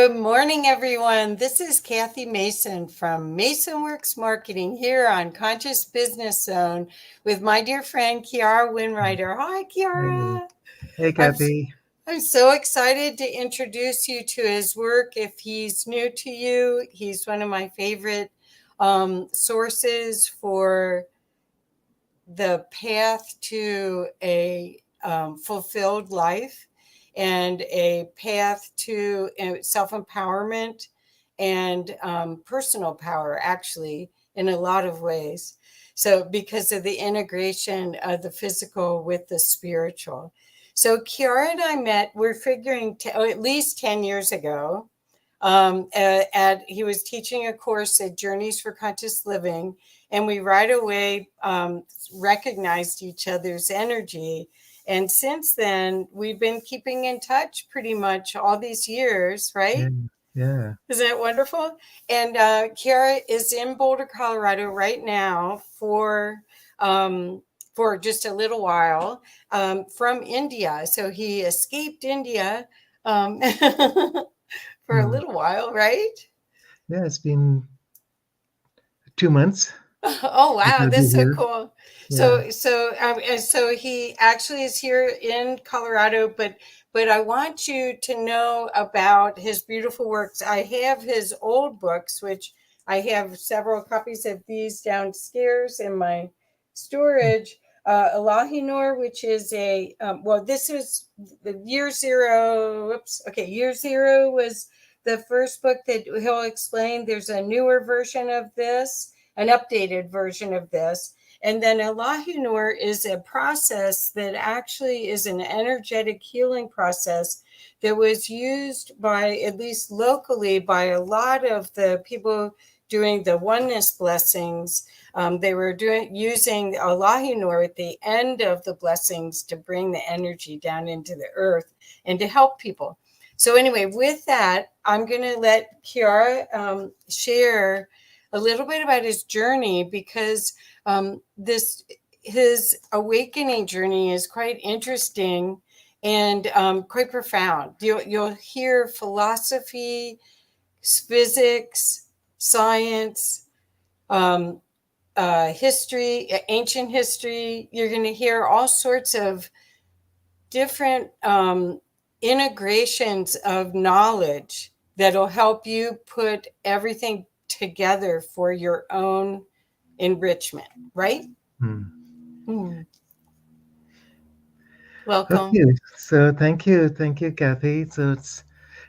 Good morning, everyone. This is Kathy Mason from MasonWorks Marketing here on Conscious Business Zone with my dear friend Kiara Windrider. Hi, Kiara. Hey, I'm, Kathy. I'm so excited to introduce you to his work. If he's new to you, he's one of my favorite sources for the path to a fulfilled life and a path to self-empowerment and personal power, actually, in a lot of ways. So because of the integration of the physical with the spiritual. So Kiara and I met, we're figuring at least 10 years ago. He was teaching a course at Journeys for Conscious Living, and we right away recognized each other's energy. And since then, we've been keeping in touch pretty much all these years, right? Yeah. Isn't that wonderful? And Kiara is in Boulder, Colorado right now for just a little while from India. So he escaped India for a little while, right? Yeah, it's been 2 months. Oh wow, I'll be that's so here. cool. Yeah. So he actually is here in Colorado, but I want you to know about his beautiful works. I have his old books, which I have several copies of these downstairs in my storage. Elahinor, which is this was the year zero. Oops. Okay, year zero was the first book that he'll explain. There's a newer version of this, an updated version of this. And then Elahinor is a process that actually is an energetic healing process that was used by, at least locally, by a lot of the people doing the oneness blessings. They were using Elahinor at the end of the blessings to bring the energy down into the earth and to help people. So anyway, with that, I'm going to let Kiara share a little bit about his journey, because his awakening journey is quite interesting and quite profound. You'll hear philosophy, physics, science, history, ancient history. You're going to hear all sorts of different integrations of knowledge that'll help you put everything together for your own enrichment, right? Welcome. Okay. So thank you, Kathy. So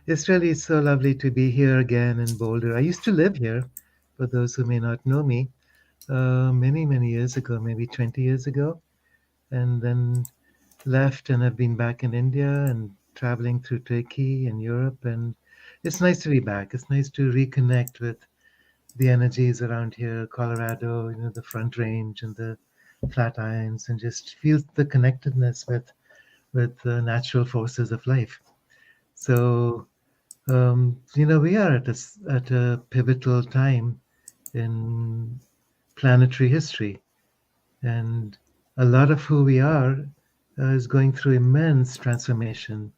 it's really so lovely to be here again in Boulder. I used to live here, for those who may not know me, many years ago, maybe 20 years ago, and then left, and I've been back in India and traveling through Turkey and Europe, and it's nice to be back. It's nice to reconnect with the energies around here, Colorado, the Front Range and the Flatirons, and just feel the connectedness with the natural forces of life. So, we are at a pivotal time in planetary history, and a lot of who we are is going through immense transformation.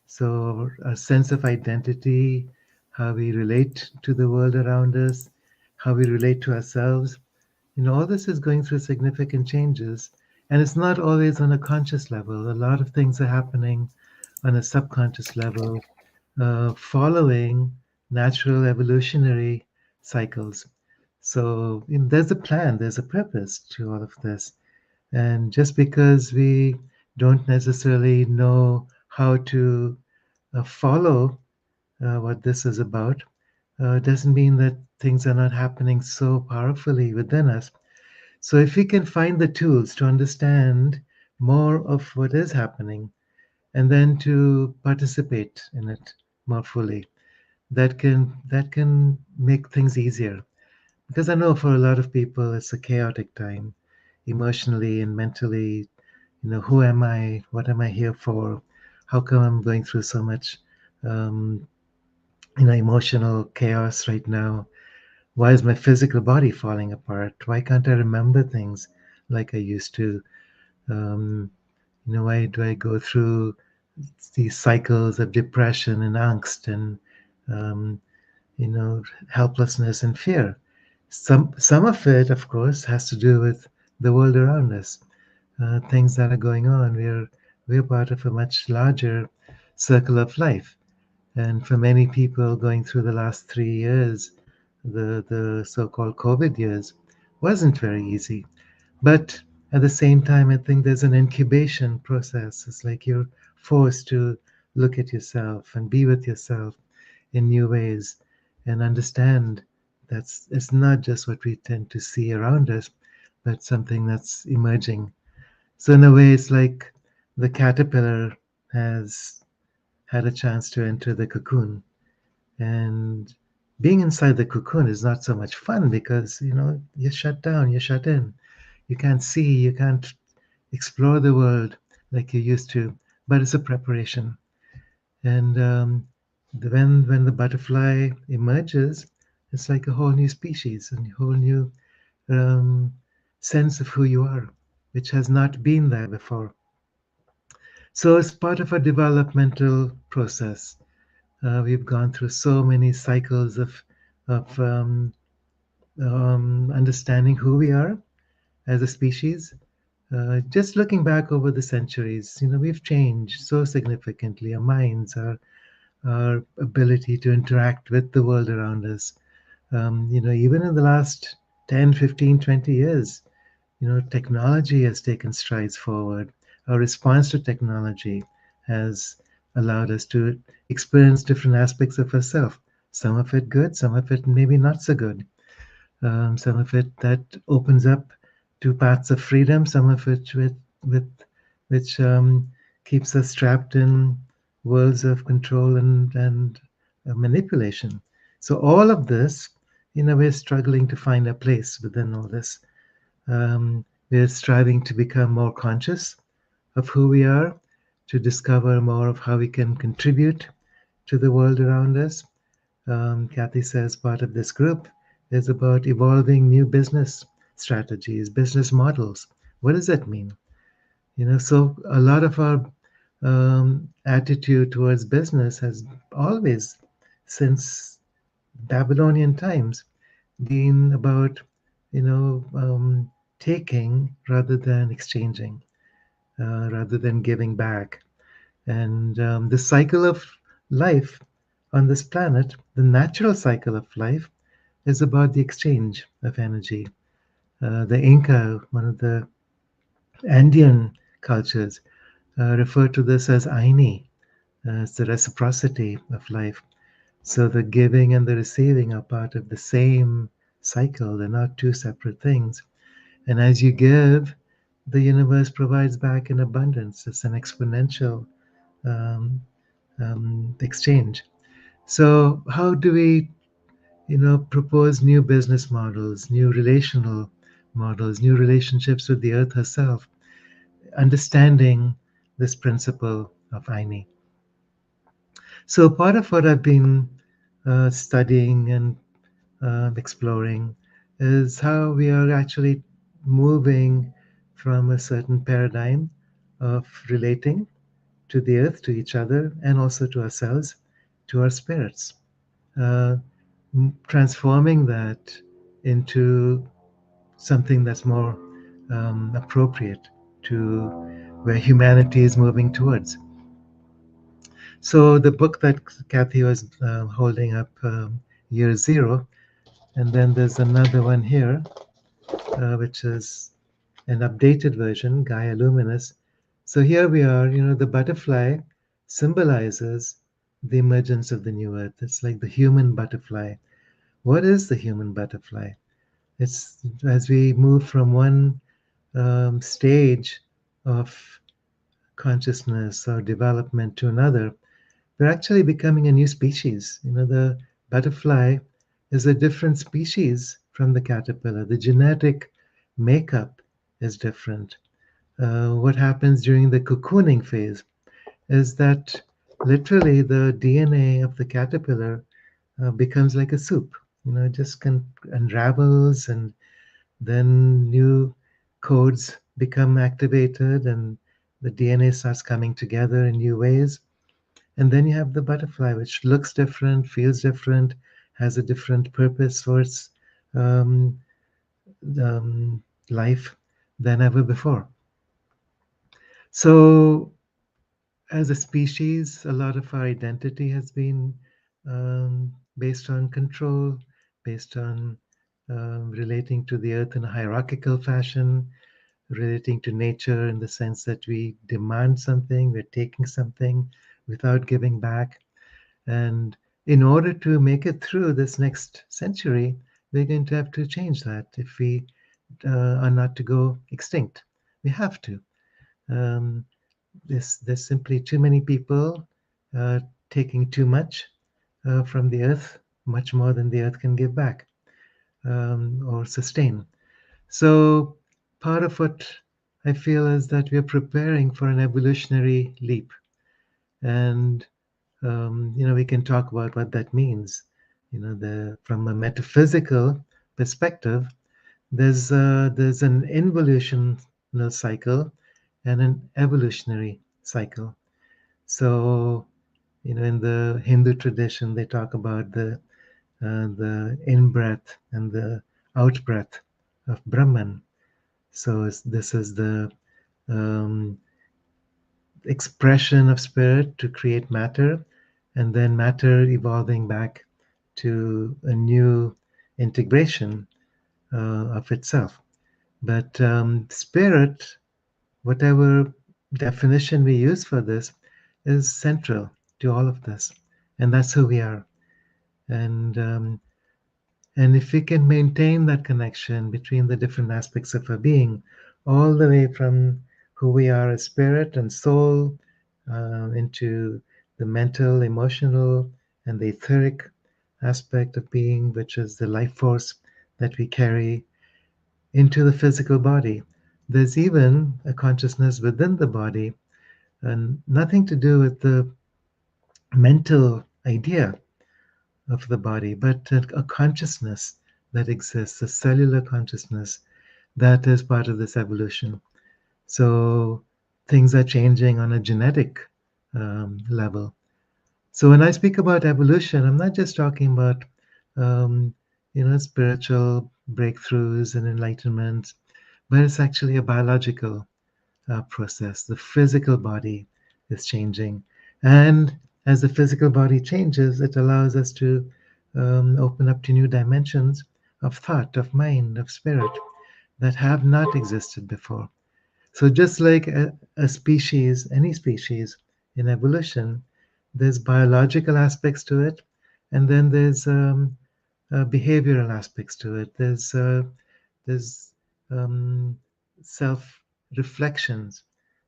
So, our sense of identity, how we relate to the world around us, how we relate to ourselves, all this is going through significant changes. And it's not always on a conscious level. A lot of things are happening on a subconscious level, following natural evolutionary cycles. So there's a plan, there's a purpose to all of this. And just because we don't necessarily know how to follow what this is about, doesn't mean that things are not happening so powerfully within us. So, if we can find the tools to understand more of what is happening and then to participate in it more fully, that can make things easier. Because I know for a lot of people, it's a chaotic time, emotionally and mentally. Who am I? What am I here for? How come I'm going through so much um, emotional chaos right now? Why is my physical body falling apart? Why can't I remember things like I used to? Um, why do I go through these cycles of depression and angst and um, helplessness and fear. Some of it, of course, has to do with the world around us, things that are going on. We're part of a much larger circle of life, and for many people going through the last 3 years, the so-called COVID years, wasn't very easy. But at the same time, I think there's an incubation process. It's like you're forced to look at yourself and be with yourself in new ways and understand that's it's not just what we tend to see around us, but something that's emerging. So in a way, it's like the caterpillar has had a chance to enter the cocoon, and being inside the cocoon is not so much fun because you're shut down, you're shut in. You can't see, you can't explore the world like you used to, but it's a preparation. And when the butterfly emerges, it's like a whole new species and a whole new um, sense of who you are, which has not been there before. So it's part of a developmental process. We've gone through so many cycles of understanding who we are as a species. Just looking back over the centuries, we've changed so significantly. Our minds, our ability to interact with the world around us. Even in the last 10, 15, 20 years, technology has taken strides forward. Our response to technology has allowed us to experience different aspects of ourselves. Some of it good, some of it maybe not so good. Some of it that opens up to paths of freedom, some of it with which keeps us trapped in worlds of control and manipulation. So all of this, we're struggling to find a place within all this. We're striving to become more conscious of who we are, to discover more of how we can contribute to the world around us. Kathy says part of this group is about evolving new business strategies, business models. What does that mean? So a lot of our attitude towards business has always, since Babylonian times, been about, you know, um, taking rather than exchanging, rather than giving back. And the cycle of life on this planet, the natural cycle of life, is about the exchange of energy. The Inca, one of the Andean cultures, refer to this as Aini. It's the reciprocity of life. So the giving and the receiving are part of the same cycle. They're not two separate things. And as you give, the universe provides back in abundance. It's an exponential um, exchange. So how do we, propose new business models, new relational models, new relationships with the earth herself, understanding this principle of Aini? So part of what I've been studying and exploring is how we are actually moving from a certain paradigm of relating to the earth, to each other, and also to ourselves, to our spirits, uh, transforming that into something that's more appropriate to where humanity is moving towards. So the book that Kathy was holding up, Year Zero, and then there's another one here, which is an updated version, Gaia Luminous. So here we are, the butterfly symbolizes the emergence of the new earth. It's like the human butterfly. What is the human butterfly? It's as we move from one stage of consciousness or development to another, we're actually becoming a new species. The butterfly is a different species from the caterpillar. The genetic makeup is different. What happens during the cocooning phase is that literally the DNA of the caterpillar becomes like a soup. It just unravels, and then new codes become activated, and the DNA starts coming together in new ways. And then you have the butterfly, which looks different, feels different, has a different purpose for its um, um, life than ever before. So, as a species, a lot of our identity has been based on control, based on relating to the earth in a hierarchical fashion, relating to nature in the sense that we demand something, we're taking something without giving back. And in order to make it through this next century, we're going to have to change that if we are not to go extinct. We have to. Um, there's simply too many people uh, taking too much from the earth, much more than the earth can give back or sustain. So, part of what I feel is that we're preparing for an evolutionary leap. And, we can talk about what that means. From a metaphysical perspective, there's an involutional cycle and an evolutionary cycle. So, in the Hindu tradition, they talk about the in breath and the out breath of Brahman. So this is the um, expression of spirit to create matter, and then matter evolving back to a new integration of itself. But spirit, whatever definition we use for this, is central to all of this, and that's who we are. And if we can maintain that connection between the different aspects of our being, all the way from who we are as spirit and soul, into the mental, emotional, and the etheric aspect of being, which is the life force that we carry, into the physical body. There's even a consciousness within the body, and nothing to do with the mental idea of the body, but a consciousness that exists, a cellular consciousness that is part of this evolution. So things are changing on a genetic level. So when I speak about evolution, I'm not just talking about spiritual breakthroughs and enlightenment, but it's actually a biological process. The physical body is changing. And as the physical body changes, it allows us to open up to new dimensions of thought, of mind, of spirit that have not existed before. So, just like a species, any species in evolution, there's biological aspects to it, and then there's behavioral aspects to it. There's self reflections.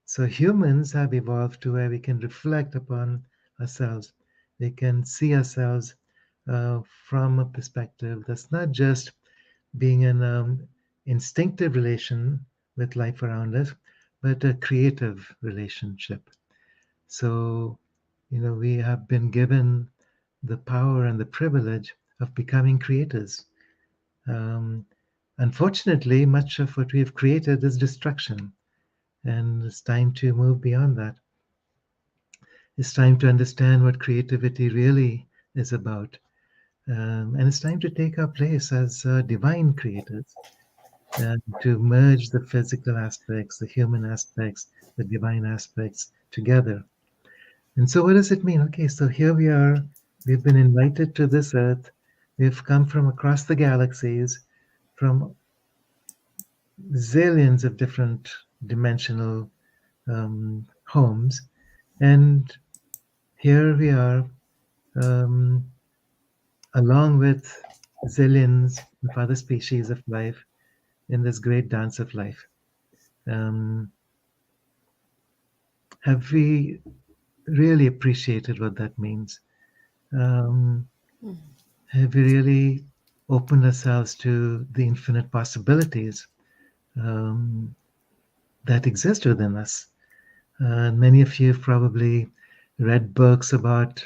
So humans have evolved to where we can reflect upon ourselves. We can see ourselves from a perspective that's not just being an instinctive relation with life around us, but a creative relationship. So, we have been given the power and the privilege of becoming creators. Um, Unfortunately, much of what we have created is destruction, and it's time to move beyond that. It's time to understand what creativity really is about. And it's time to take our place as divine creators and to merge the physical aspects, the human aspects, the divine aspects together. And so, what does it mean? Okay, so here we are. We've been invited to this earth. We've come from across the galaxies, from zillions of different dimensional homes. And here we are, um, along with zillions of other species of life in this great dance of life. Um, have we really appreciated what that means? Um, have we really opened ourselves to the infinite possibilities um, that exist within us? Many of you have probably read books about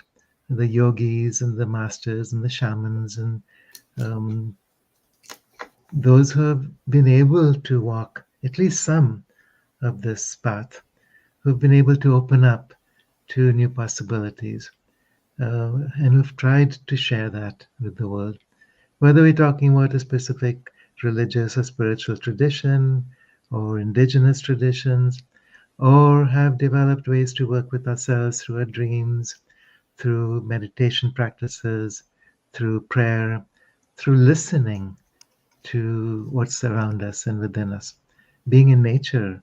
the yogis and the masters and the shamans and um, those who have been able to walk at least some of this path, who've been able to open up to new possibilities. And we've tried to share that with the world. Whether we're talking about a specific religious or spiritual tradition or indigenous traditions, or have developed ways to work with ourselves through our dreams, through meditation practices, through prayer, through listening to what's around us and within us, being in nature,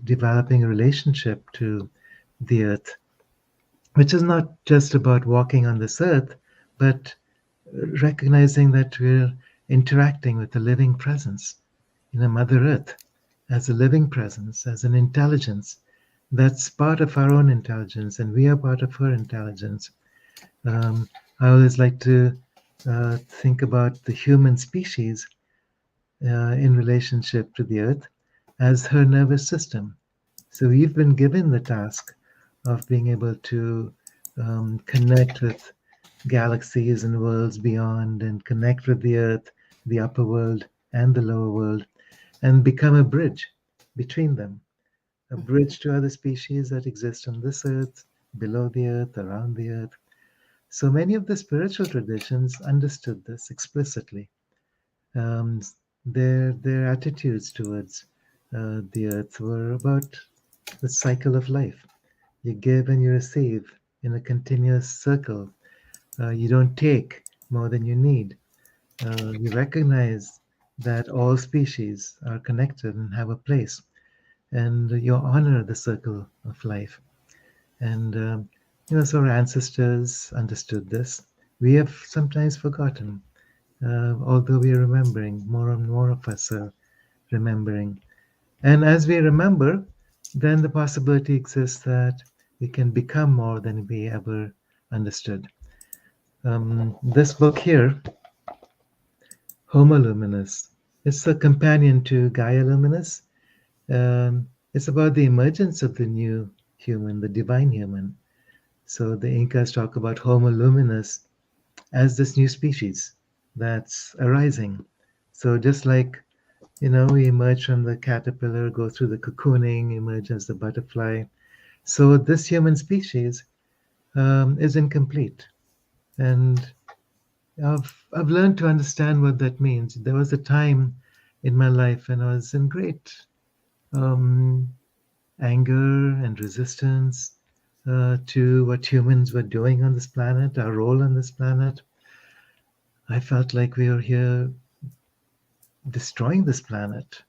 developing a relationship to the earth, which is not just about walking on this earth, but recognizing that we're interacting with a living presence in a Mother Earth, as a living presence, as an intelligence that's part of our own intelligence, and we are part of her intelligence. Um, I always like to think about the human species in relationship to the Earth as her nervous system. So we've been given the task of being able to connect with galaxies and worlds beyond and connect with the Earth, the upper world, and the lower world, and become a bridge between them, a bridge to other species that exist on this Earth, below the Earth, around the Earth. So many of the spiritual traditions understood this explicitly. Um, their attitudes towards the Earth were about the cycle of life. You give and you receive in a continuous circle. You don't take more than you need. You recognize that all species are connected and have a place, and you honor the circle of life. And so our ancestors understood this. We have sometimes forgotten, although we are remembering. More and more of us are remembering. And as we remember, then the possibility exists that we can become more than we ever understood. This book here, Homo Luminous, is a companion to Gaia Luminous. It's about the emergence of the new human, the divine human. So the Incas talk about Homo Luminous as this new species that's arising. So just like, we emerge from the caterpillar, go through the cocooning, emerge as the butterfly. So this human species is incomplete. And I've learned to understand what that means. There was a time in my life when I was in great um, anger and resistance to what humans were doing on this planet, our role on this planet. I felt like we were here destroying this planet,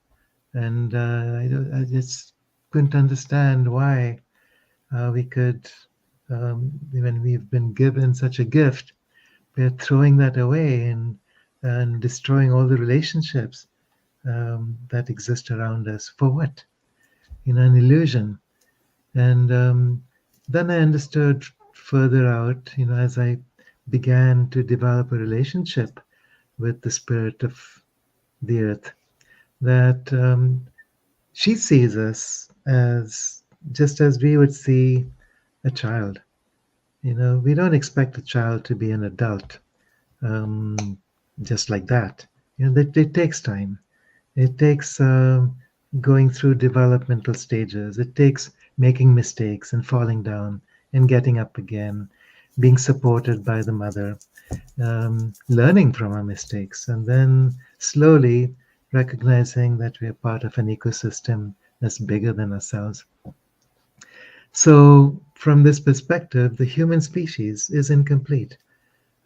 and I just couldn't understand why we could, when we've been given such a gift, we're throwing that away and destroying all the relationships that exist around us. For what? An illusion. And then I understood further out, as I began to develop a relationship with the spirit of the earth, that she sees us as just as we would see a child. We don't expect a child to be an adult um, just like that. It takes time. It takes going through developmental stages. It takes making mistakes and falling down and getting up again, being supported by the mother, learning from our mistakes, and then slowly recognizing that we are part of an ecosystem that's bigger than ourselves. So, from this perspective, the human species is incomplete.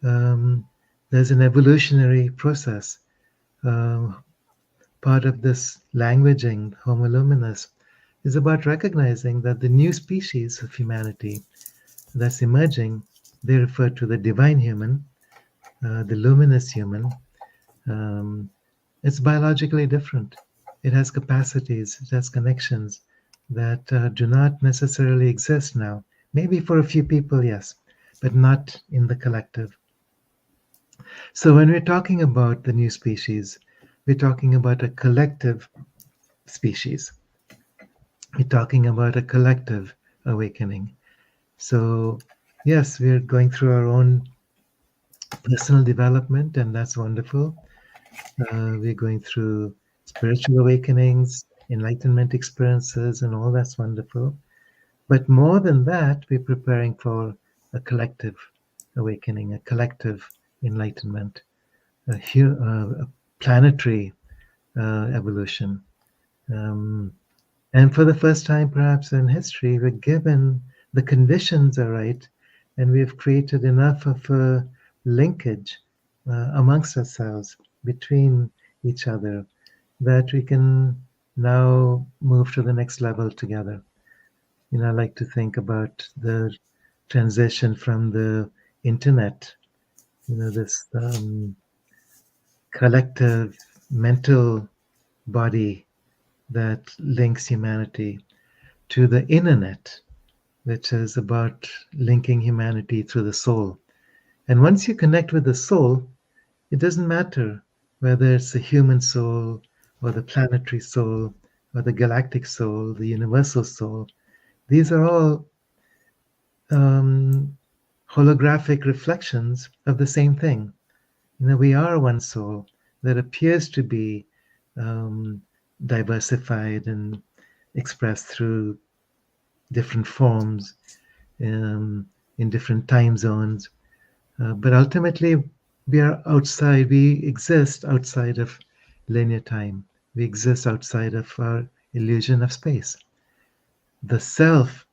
Um, there's an evolutionary process. Uh, Part of this languaging, Homo luminous, is about recognizing that the new species of humanity that's emerging, they refer to the divine human, the luminous human. Um, it's biologically different. It has capacities, it has connections that do not necessarily exist now. Maybe for a few people, yes, but not in the collective. So when we're talking about the new species, we're talking about a collective species. We're talking about a collective awakening. So, yes, we're going through our own personal development, and that's wonderful. We're going through spiritual awakenings, enlightenment experiences, and all that's wonderful. But more than that, we're preparing for a collective awakening, a collective enlightenment, a planetary evolution. Um, and for the first time, perhaps in history, we're given the conditions are right, and we've created enough of a linkage amongst ourselves between each other that we can now move to the next level together. I like to think about the transition from the internet, this collective mental body that links humanity, to the internet, which is about linking humanity through the soul. And once you connect with the soul, it doesn't matter whether it's the human soul or the planetary soul or the galactic soul, the universal soul. These are all um, holographic reflections of the same thing. We are one soul that appears to be um, diversified and expressed through different forms in different time zones. But ultimately, we exist outside of linear time. We exist outside of our illusion of space. The self,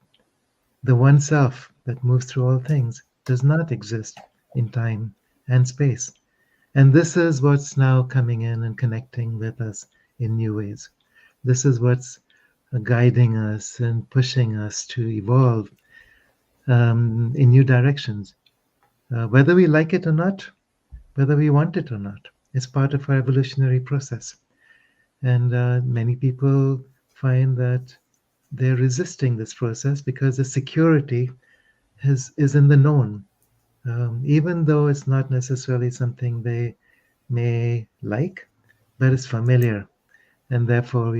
the one self that moves through all things, does not exist in time and space. And this is what's now coming in and connecting with us in new ways. This is what's guiding us and pushing us to evolve in new directions. Whether we like it or not, whether we want it or not, it's part of our evolutionary process. And many people find that they're resisting this process because the security is in the known, even though it's not necessarily something they may like, but it's familiar, and therefore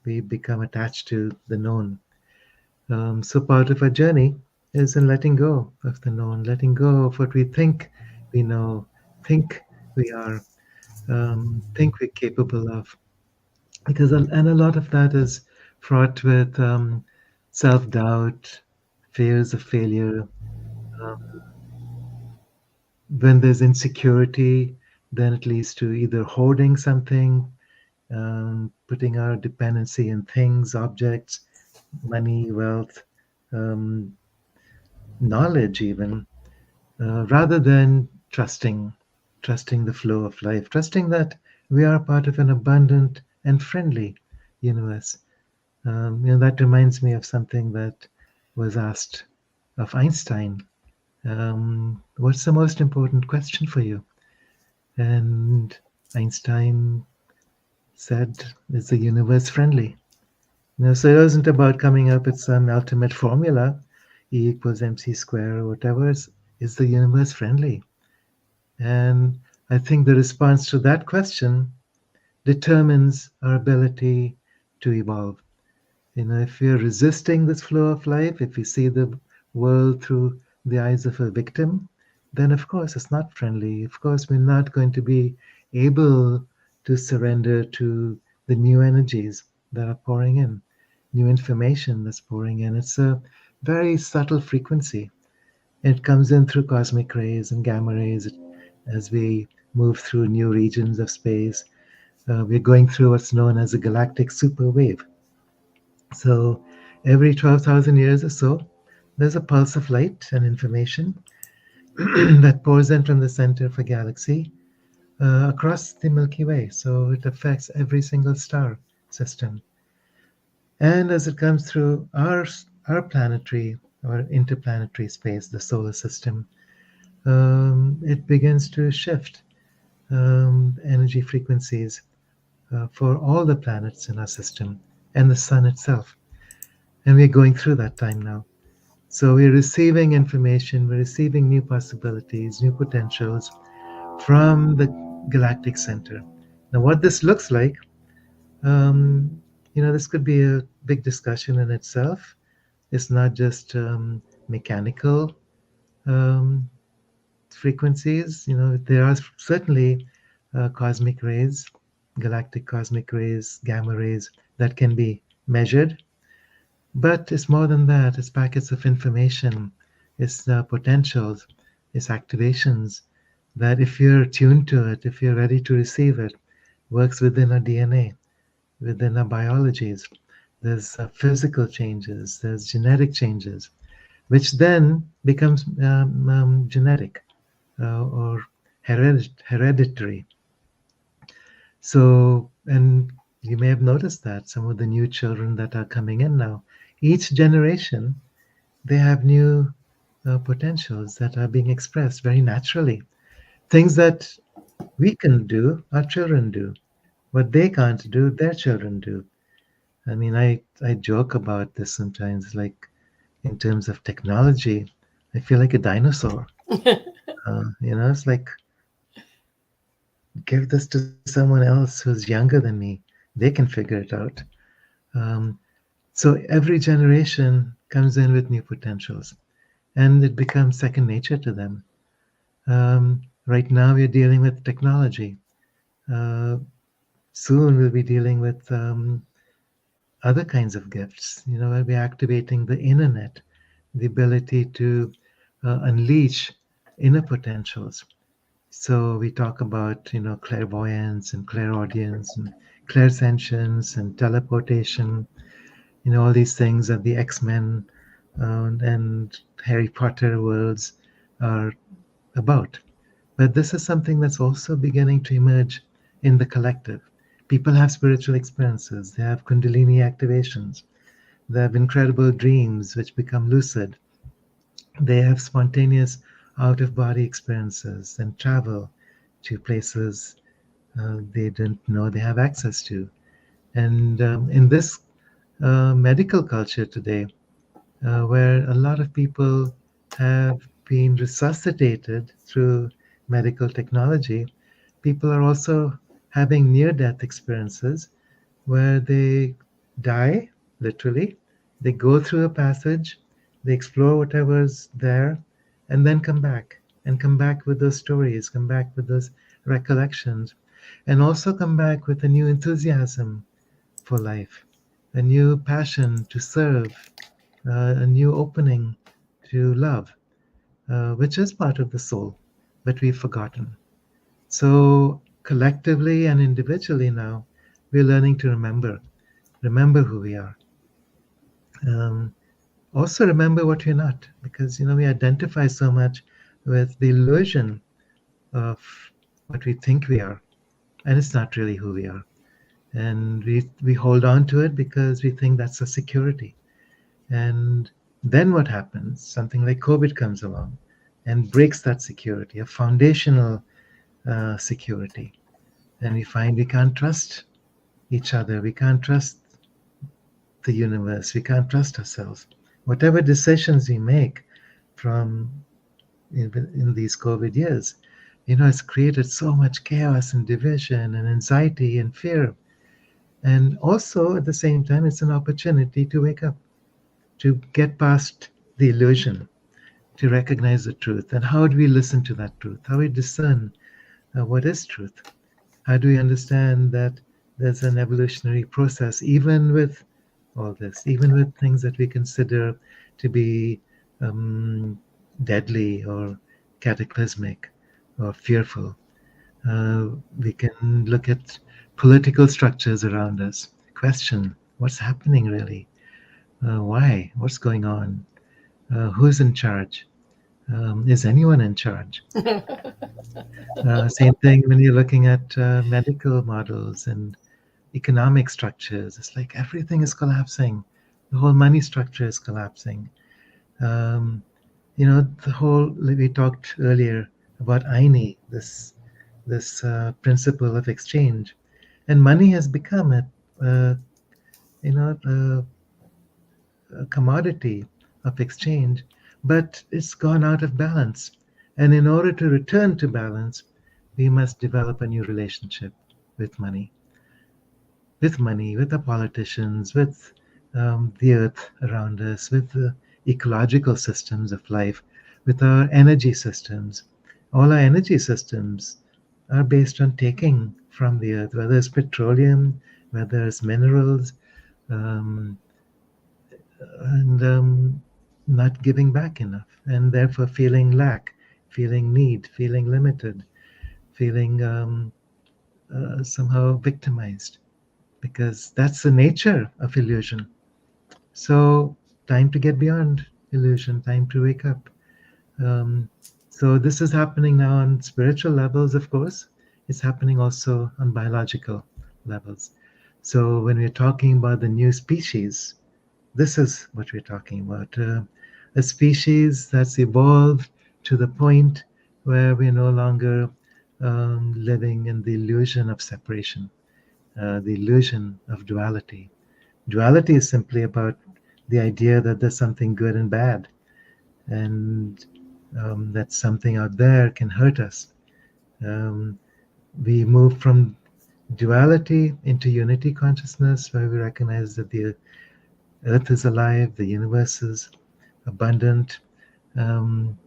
we become attached to the known. So part of our journey is in letting go of the known, letting go of what we think we know, think we are, think we're capable of. Because and a lot of that is fraught with self-doubt, fears of failure. Um, when there's insecurity, then it leads to either hoarding something, putting our dependency in things, objects, money, wealth, um, knowledge, even, rather than trusting the flow of life, trusting that we are part of an abundant and friendly universe. That reminds me of something that was asked of Einstein. What's the most important question for you? And Einstein said, "Is the universe friendly?" So it wasn't about coming up with some ultimate formula, E equals mc square or whatever. Is the universe friendly? And I think the response to that question determines our ability to evolve. If we're resisting this flow of life, if we see the world through the eyes of a victim, then of course it's not friendly. Of course, we're not going to be able to surrender to the new energies that are pouring in, new information that's pouring in. It's a very subtle frequency. It comes in through cosmic rays and gamma rays as we move through new regions of space. We're going through what's known as a galactic super wave. So every 12,000 years or so, there's a pulse of light and information that pours in from the center of a galaxy across the Milky Way. So it affects every single star system. And as it comes through our planetary or interplanetary space, the solar system, it begins to shift energy frequencies for all the planets in our system and the sun itself. And we're going through that time now. So we're receiving information, we're receiving new possibilities, new potentials from the galactic center. Now, what this looks like, this could be a big discussion in itself. It's not just mechanical um, frequencies. There are certainly cosmic rays, galactic cosmic rays, gamma rays that can be measured. But it's more than that. It's packets of information. It's potentials. It's activations that if you're tuned to it, if you're ready to receive it, works within our DNA, within our biologies. There's physical changes. There's genetic changes, which then becomes genetic or hereditary. So, and you may have noticed that some of the new children that are coming in now, each generation, they have new potentials that are being expressed very naturally. Things that we can do, our children do. What they can't do, their children do. I mean, I joke about this sometimes, like in terms of technology, I feel like a dinosaur. It's like give this to someone else who's younger than me. They can figure it out. Um, so every generation comes in with new potentials, and it becomes second nature to them. Right now, we're dealing with technology. Uh, Soon, we'll be dealing with other kinds of gifts. We'll be activating the internet, the ability to unleash inner potentials. So we talk about, clairvoyance and clairaudience and clairsentience and teleportation, all these things that the X-Men and Harry Potter worlds are about. But this is something that's also beginning to emerge in the collective. People have spiritual experiences, they have kundalini activations, they have incredible dreams which become lucid, they have spontaneous out of body experiences and travel to places they didn't know they have access to. And in this medical culture today, where a lot of people have been resuscitated through medical technology, people are also having near death experiences where they die, literally. They go through a passage, they explore whatever's there, and then come back with those stories, come back with those recollections, and also come back with a new enthusiasm for life, a new passion to serve, a new opening to love, which is part of the soul, but we've forgotten. So, collectively and individually now, we're learning to remember who we are. Um, Also, remember what we're not, because we identify so much with the illusion of what we think we are, and it's not really who we are. And we hold on to it because we think that's a security. And then what happens? Something like COVID comes along and breaks that security, a foundational security. And we find we can't trust each other. We can't trust the universe. We can't trust ourselves. Whatever decisions we make from in these COVID years, it's created so much chaos and division and anxiety and fear. And also at the same time, it's an opportunity to wake up, to get past the illusion, to recognize the truth. And how do we listen to that truth? How do we discern what is truth? How do we understand that there's an evolutionary process, even with all this, even with things that we consider to be um, deadly or cataclysmic or fearful? We can look at political structures around us, question what's happening really, why, what's going on, who's in charge, is anyone in charge? Same thing when you're looking at medical models and economic structures. It's like everything is collapsing. The whole money structure is collapsing. Um, the whole, like we talked earlier about Aini, this principle of exchange, and money has become a you know a commodity of exchange, but it's gone out of balance. And in order to return to balance, we must develop a new relationship with money, with the politicians, with the earth around us, with the ecological systems of life, with our energy systems. All our energy systems are based on taking from the earth, whether it's petroleum, whether it's minerals, um, and not giving back enough, and therefore feeling lack, feeling need, feeling limited, feeling somehow victimized, because that's the nature of illusion. So, time to get beyond illusion, time to wake up. Um, so, this is happening now on spiritual levels, of course. It's happening also on biological levels. So, when we're talking about the new species, this is what we're talking about, a species that's evolved to the point where we're no longer living in the illusion of separation, the illusion of duality. Duality is simply about the idea that there's something good and bad, and that something out there can hurt us. Um, we move from duality into unity consciousness, where we recognize that the earth is alive, the universe is abundant, um,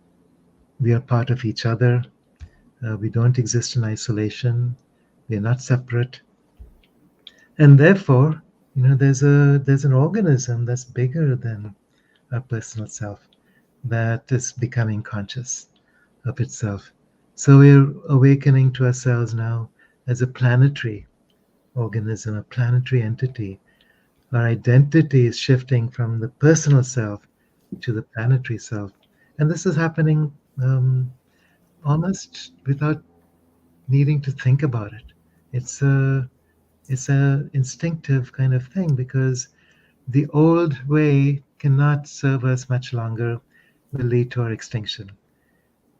we are part of each other, we don't exist in isolation, we are not separate, and therefore, there's an organism that's bigger than our personal self, that is becoming conscious of itself. So we're awakening to ourselves now as a planetary organism, a planetary entity. Our identity is shifting from the personal self to the planetary self. And this is happening almost without needing to think about it. It's a instinctive kind of thing, because the old way cannot serve us much longer, will lead to our extinction.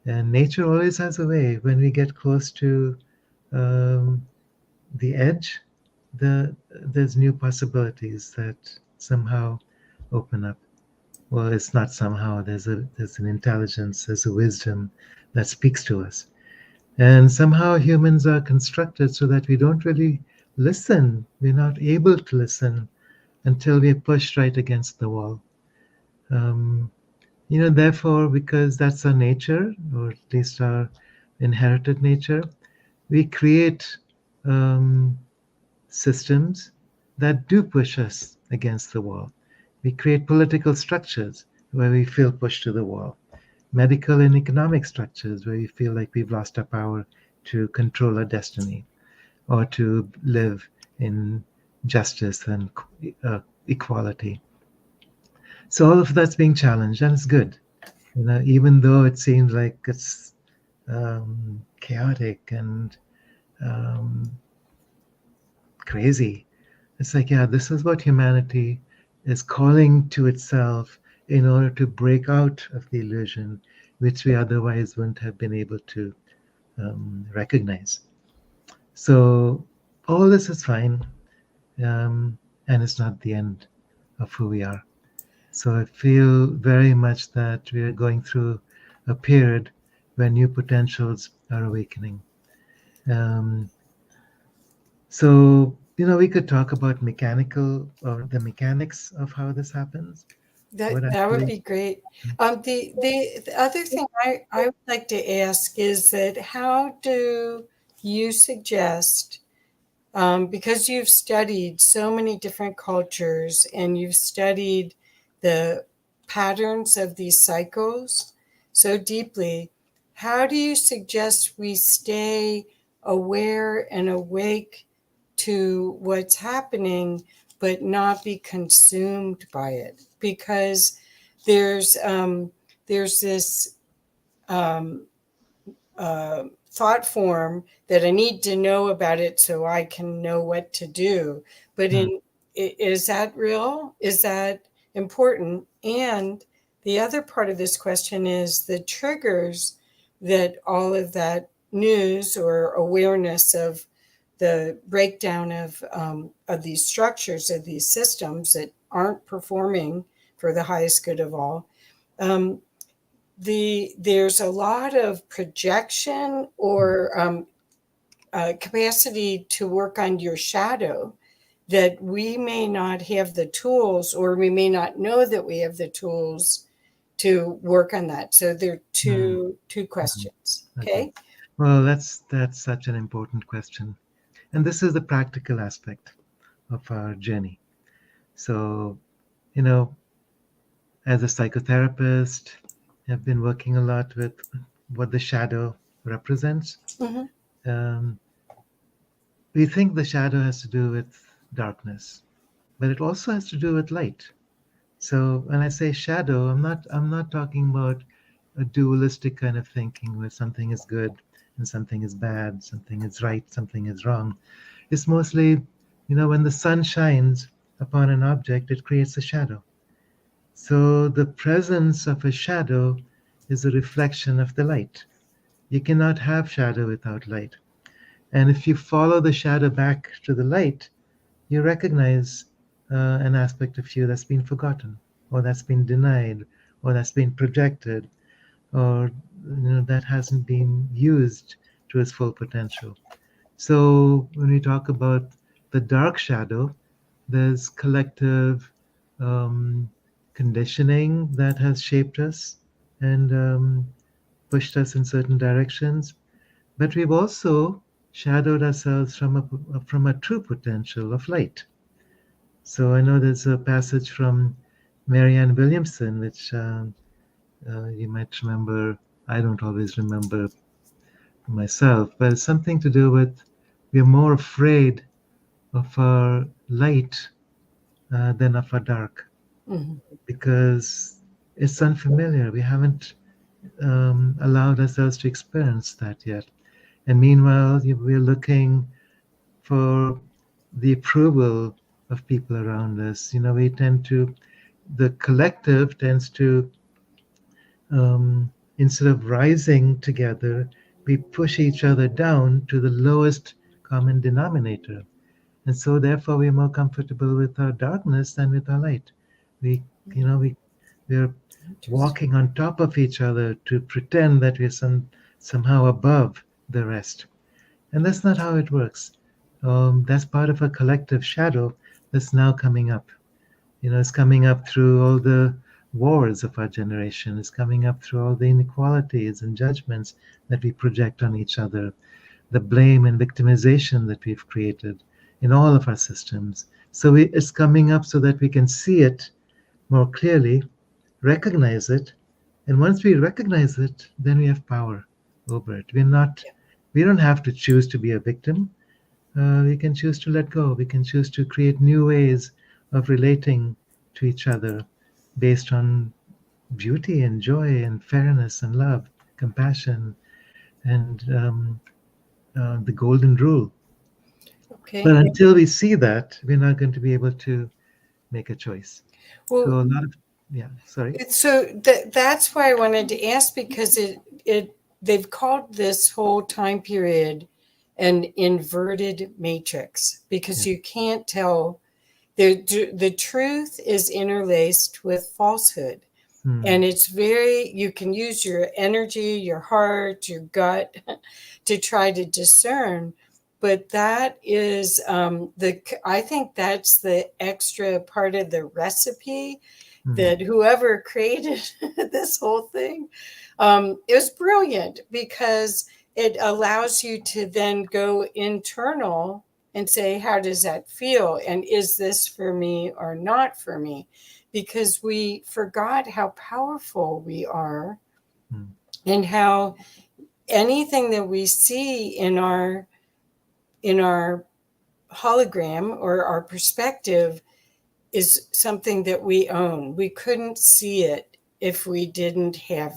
And nature always has a way. When we get close to um, the edge, there's new possibilities that somehow open up. Well, it's not somehow. There's an intelligence, there's a wisdom that speaks to us. And somehow humans are constructed so that we don't really listen. We're not able to listen until we're pushed right against the wall. Um, therefore, because that's our nature, or at least our inherited nature, we create um, systems that do push us against the wall. We create political structures where we feel pushed to the wall, medical and economic structures where we feel like we've lost our power to control our destiny or to live in justice and equality. So all of that's being challenged, and it's good. Even though it seems like it's chaotic and um, crazy, it's like, yeah, this is what humanity is calling to itself in order to break out of the illusion, which we otherwise wouldn't have been able to recognize. So all this is fine, and it's not the end of who we are. So I feel very much that we are going through a period where new potentials are awakening. Um, so, we could talk about mechanical or the mechanics of how this happens. What That would actually? be great. The other thing I would like to ask is that how do you suggest, because you've studied so many different cultures and you've studied the patterns of these cycles so deeply, how do you suggest we stay aware and awake to what's happening, but not be consumed by it? Because there's there's this um, thought form that I need to know about it so I can know what to do. But Hmm. is that real? Is that important? And the other part of this question is the triggers that all of that news or awareness of the breakdown of these structures, of these systems that aren't performing for the highest good of all. Um, there's a lot of projection or capacity to work on your shadow that we may not have the tools, or we may not know that we have the tools to work on that. So there are Hmm. two Hmm. questions. Okay. Okay. Well, that's such an important question, and this is the practical aspect of our journey. So, you know, As a psychotherapist, I've been working a lot with what the shadow represents. Hmm. Um, we think the shadow has to do with darkness, but it also has to do with light. So when I say shadow, I'm not talking about a dualistic kind of thinking where something is good and something is bad, something is right, something is wrong. It's mostly, when the sun shines upon an object, it creates a shadow. So the presence of a shadow is a reflection of the light. You cannot have shadow without light. And if you follow the shadow back to the light, you recognize an aspect of you that's been forgotten, or that's been denied, or that's been projected, or that hasn't been used to its full potential. So when we talk about the dark shadow, there's collective um, conditioning that has shaped us and pushed us in certain directions. But we've also shadowed ourselves from a true potential of light. So I know there's a passage from Marianne Williamson, which you might remember. I don't always remember myself, but it's something to do with we're more afraid of our light than of our dark Hmm. because it's unfamiliar. We haven't allowed ourselves to experience that yet. And meanwhile, we're looking for the approval of people around us. The collective tends to, instead of rising together, we push each other down to the lowest common denominator. And so therefore we're more comfortable with our darkness than with our light. We you know we're Interesting. walking on top of each other to pretend that we're somehow above the rest. And that's not how it works. That's part of a collective shadow that's now coming up. It's coming up through all the wars of our generation. It's coming up through all the inequalities and judgments that we project on each other, the blame and victimization that we've created in all of our systems. So it's coming up so that we can see it more clearly, recognize it, and once we recognize it, then we have power over it. We don't have to choose to be a victim. We can choose to let go. We can choose to create new ways of relating to each other based on beauty and joy and fairness and love, compassion, and the golden rule. Okay. But until we see that, we're not going to be able to make a choice. Well, So a lot of, yeah, sorry. so that's why I wanted to ask because it they've called this whole time period an inverted matrix Yeah. because you can't tell the truth is interlaced with falsehood. Hmm. And it's very, you can use your energy, your heart, your gut to try to discern. But that is I think that's the extra part of the recipe Hmm. that whoever created this whole thing, it was brilliant because it allows you to then go internal and say, how does that feel? And is this for me or not for me? Because we forgot how powerful we are Hmm. and how anything that we see in our hologram or our perspective is something that we own. We couldn't see it if we didn't have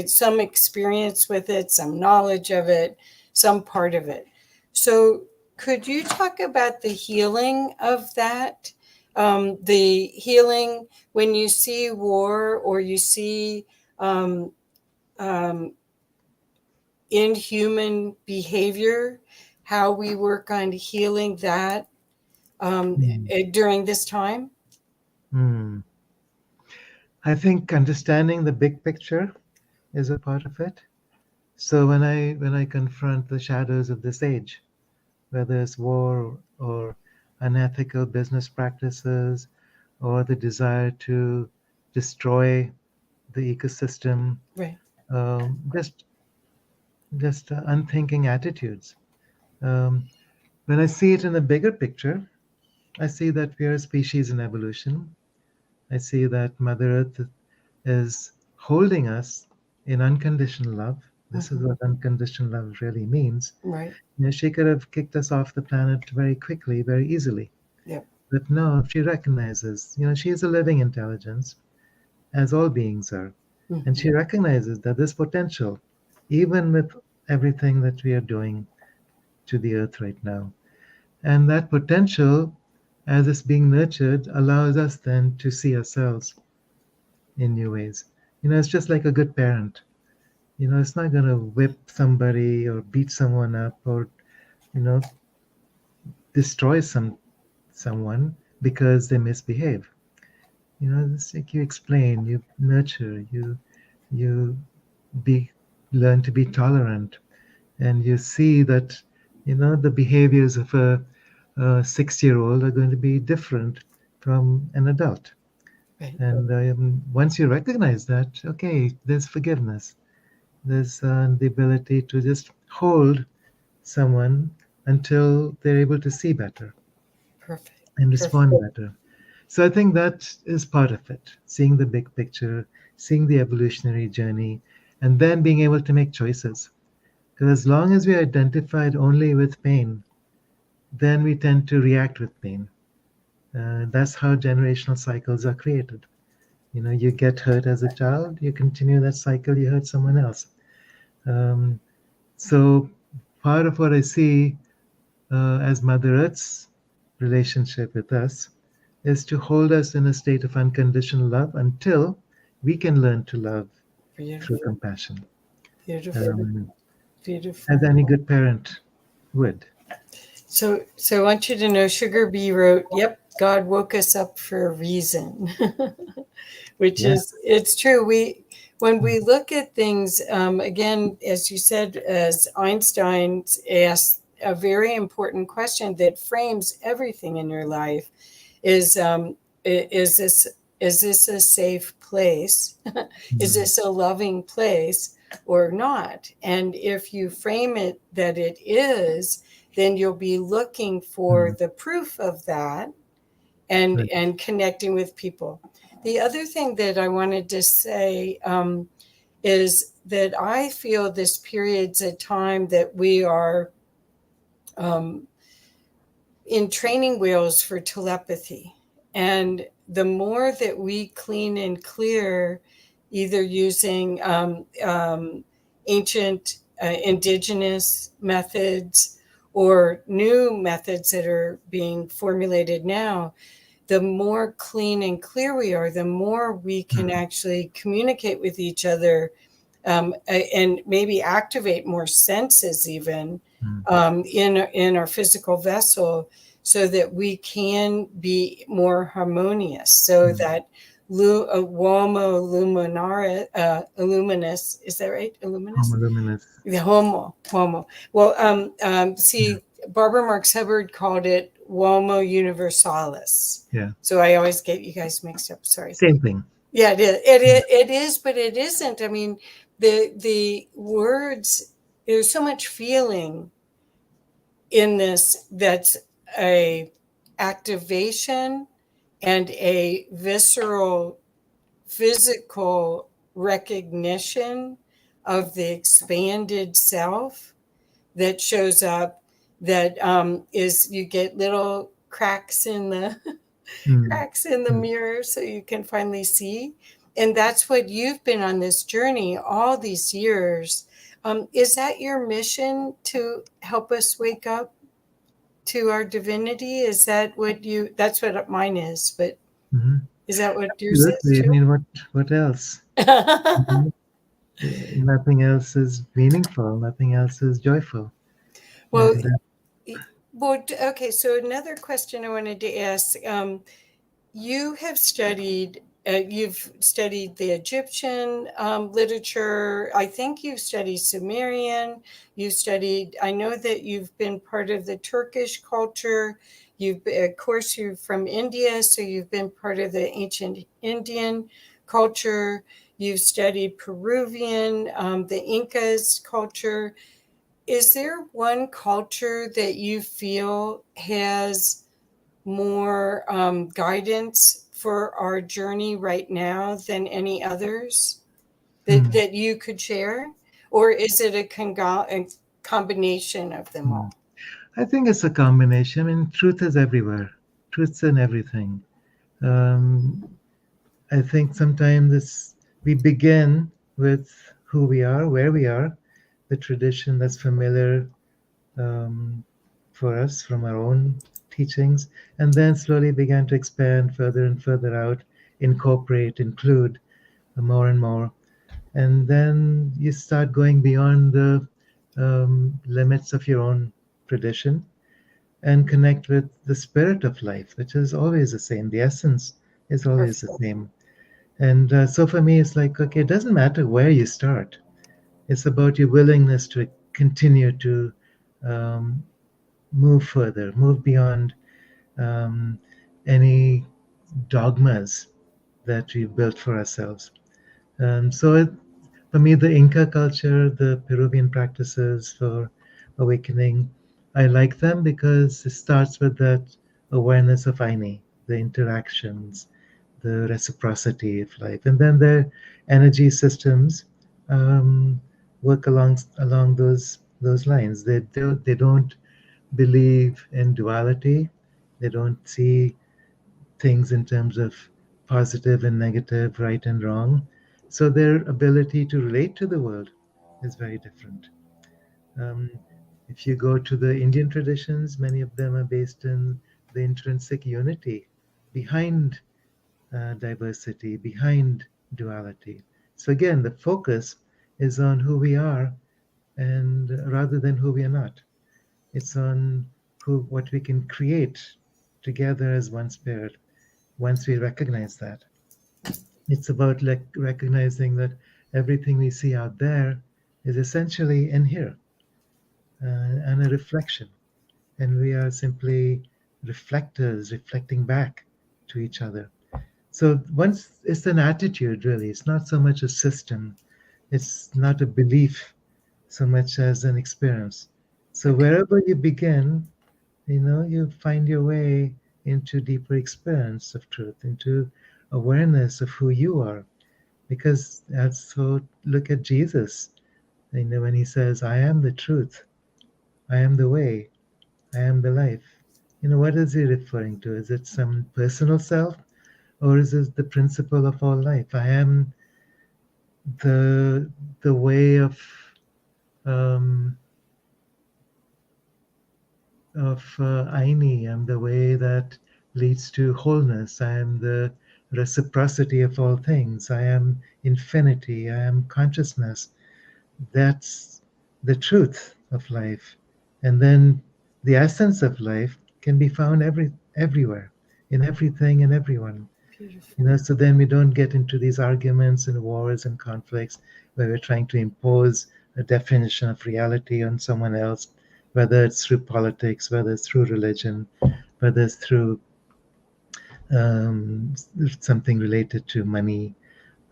some experience with it, some knowledge of it, some part of it. So, could you talk about the healing of that? The healing when you see war or you see um, um, inhuman behavior, how we work on healing that Hmm. during this time? Hmm. I think understanding the big picture is a part of it. So when I confront the shadows of this age, whether it's war or unethical business practices or the desire to destroy the ecosystem, Right. just unthinking attitudes. Um, when I see it in the bigger picture, I see that we are a species in evolution. I see that Mother Earth is holding us in unconditional love. This is Mhm. what unconditional love really means. Right. She could have kicked us off the planet very quickly, very easily. Yep. But no, she recognizes, she is a living intelligence, as all beings are. And Mhm. she recognizes that this potential, even with everything that we are doing to the earth right now, and that potential, as it's being nurtured, allows us then to see ourselves in new ways. It's just like a good parent. It's not going to whip somebody or beat someone up or, you know, destroy someone because they misbehave. It's like you explain, you nurture, you be learn to be tolerant, and you see that the behaviors of a 6-year-old are going to be different from an adult. Right. And once you recognize that, okay, there's forgiveness. There's the ability to just hold someone until they're able to see better Perfect. and Perfect. respond better. So I think that is part of it, seeing the big picture, seeing the evolutionary journey, and then being able to make choices. Because as long as we're identified only with pain, then we tend to react with pain. That's how generational cycles are created. You get hurt as a child, you continue that cycle, you hurt someone else. Um, so part of what I see as Mother Earth's relationship with us is to hold us in a state of unconditional love until we can learn to love through Beautiful. compassion, Beautiful. um, as Beautiful. any good parent would. So I want you to know Sugar Bee wrote, "Yep, God woke us up for a reason." Which Yeah. is, it's true. When we look at things, again, as you said, as Einstein asked a very important question that frames everything in your life, is is this a safe place? Is Mm, this a loving place or not? And if you frame it that it is, then you'll be looking for mm, the proof of that, right. and connecting with people. The other thing that I wanted to say, is that I feel this period's a time that we are, um, in training wheels for telepathy. And the more that we clean and clear, either using ancient indigenous methods or new methods that are being formulated now, the more clean and clear we are, the more we can Mm, actually communicate with each other, and maybe activate more senses even, mm, in our physical vessel, so that we can be more harmonious, so mm. that Uomo Illuminus, is that right? Illuminus? Homo luminous. The Homo. Well, Yeah. see, Barbara Marx Hubbard called it Uomo Universalis. Yeah. So I always get you guys mixed up. Sorry. Same thing. Yeah, it is. Yeah. It is, but it isn't. I mean, the words. There's so much feeling in this. That's a activation and a visceral, physical recognition of the expanded self that shows up. That is, you get little cracks in the Mm, cracks in the mm, mirror so you can finally see. And that's what you've been on this journey all these years. Is that your mission, to help us wake up to our divinity? Is that what you, that's what mine is, but mhm. is that what yours is Absolutely. I too? mean, what else? Mhm. Nothing else is meaningful. Nothing else is joyful. Well, And well, okay. So another question I wanted to ask: you have studied. You've studied the Egyptian literature. I think you've studied Sumerian. You've studied. I know that you've been part of the Turkish culture. Of course, you're from India, so you've been part of the ancient Indian culture. You've studied Peruvian, the Incas culture. Is there one culture that you feel has more guidance for our journey right now than any others Hmm. that you could share? Or is it a combination of them Hmm. all? I think it's a combination. I mean, truth is everywhere. Truth's in everything. Um, I think sometimes we begin with who we are, where we are, the tradition that's familiar um, for us from our own teachings, and then slowly began to expand further and further out, incorporate, include more and more. And then you start going beyond the limits of your own tradition and connect with the spirit of life, which is always the same. The essence is always the Perfect. same. And so for me, it's like, okay, it doesn't matter where you start. It's about your willingness to continue to um, move further, move beyond um, any dogmas that we've built for ourselves. For me, the Inca culture, the Peruvian practices for awakening, I like them because it starts with that awareness of Aini, the interactions, the reciprocity of life, and then their energy systems um, work along those lines. They don't believe in duality. They don't see things in terms of positive and negative, right and wrong. So their ability to relate to the world is very different. Um, if you go to the Indian traditions, many of them are based in the intrinsic unity behind diversity, behind duality. So again, the focus is on who we are, and rather than who we are not. It's on what we can create together as one spirit once we recognize that. It's about like recognizing that everything we see out there is essentially in here and a reflection. And we are simply reflectors reflecting back to each other. So once it's an attitude, really, it's not so much a system, it's not a belief so much as an experience. So Okay. wherever you begin, you find your way into deeper experience of truth, into awareness of who you are. Because that's so look at Jesus, when he says, I am the truth, I am the way, I am the life. What is he referring to? Is it some personal self? Or is it the principle of all life? I am the way um, of Aini. I'm the way that leads to wholeness. I am the reciprocity of all things. I am infinity. I am consciousness. That's the truth of life. And then the essence of life can be found everywhere, in everything and everyone. Beautiful. So then we don't get into these arguments and wars and conflicts where we're trying to impose a definition of reality on someone else, whether it's through politics, whether it's through religion, whether it's through um, something related to money